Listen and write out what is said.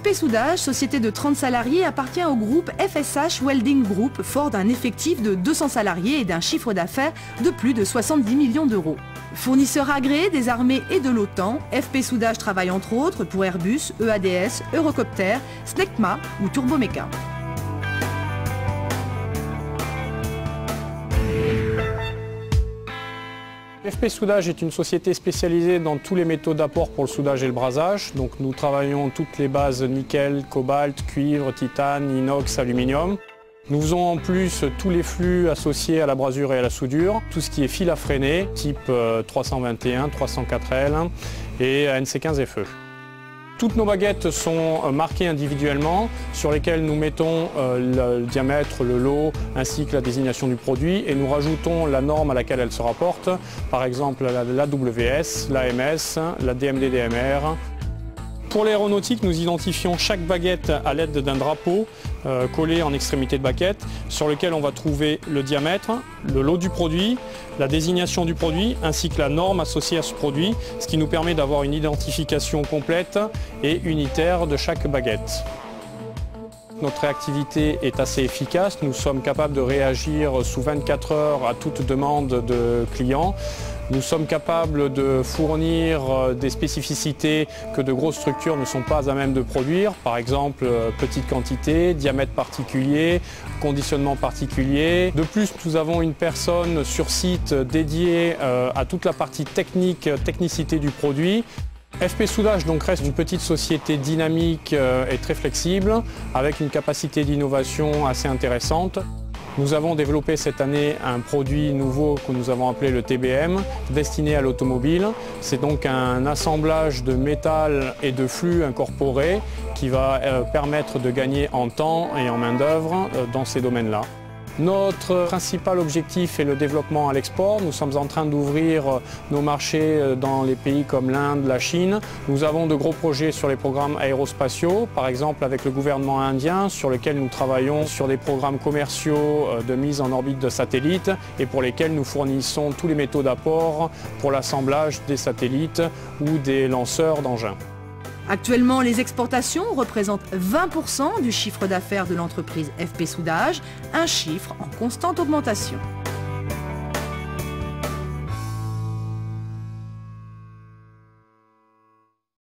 FP Soudage, société de 30 salariés, appartient au groupe FSH Welding Group, fort d'un effectif de 200 salariés et d'un chiffre d'affaires de plus de 70 millions d'euros. Fournisseur agréé des armées et de l'OTAN, FP Soudage travaille entre autres pour Airbus, EADS, Eurocopter, Snecma ou Turbomeca. FP Soudage est une société spécialisée dans tous les métaux d'apport pour le soudage et le brasage. Donc nous travaillons toutes les bases nickel, cobalt, cuivre, titane, inox, aluminium. Nous faisons en plus tous les flux associés à la brasure et à la soudure, tout ce qui est fil à freiner, type 321, 304L et NC15FE. Toutes nos baguettes sont marquées individuellement, sur lesquelles nous mettons le diamètre, le lot, ainsi que la désignation du produit, et nous rajoutons la norme à laquelle elle se rapporte, par exemple l'AWS, l'AMS, la DMD-DMR. Pour l'aéronautique, nous identifions chaque baguette à l'aide d'un drapeau collé en extrémité de baguette, sur lequel on va trouver le diamètre, le lot du produit, la désignation du produit, ainsi que la norme associée à ce produit, ce qui nous permet d'avoir une identification complète et unitaire de chaque baguette. Notre réactivité est assez efficace, nous sommes capables de réagir sous 24 heures à toute demande de clients. Nous sommes capables de fournir des spécificités que de grosses structures ne sont pas à même de produire. Par exemple, petite quantité, diamètre particulier, conditionnement particulier. De plus, nous avons une personne sur site dédiée à toute la partie technicité du produit. FP Soudage donc reste une petite société dynamique et très flexible, avec une capacité d'innovation assez intéressante. Nous avons développé cette année un produit nouveau que nous avons appelé le TBM, destiné à l'automobile. C'est donc un assemblage de métal et de flux incorporés qui va permettre de gagner en temps et en main-d'œuvre dans ces domaines-là. Notre principal objectif est le développement à l'export. Nous sommes en train d'ouvrir nos marchés dans les pays comme l'Inde, la Chine. Nous avons de gros projets sur les programmes aérospatiaux, par exemple avec le gouvernement indien, sur lequel nous travaillons sur des programmes commerciaux de mise en orbite de satellites et pour lesquels nous fournissons tous les métaux d'apport pour l'assemblage des satellites ou des lanceurs d'engins. Actuellement, les exportations représentent 20% du chiffre d'affaires de l'entreprise FP Soudage, un chiffre en constante augmentation.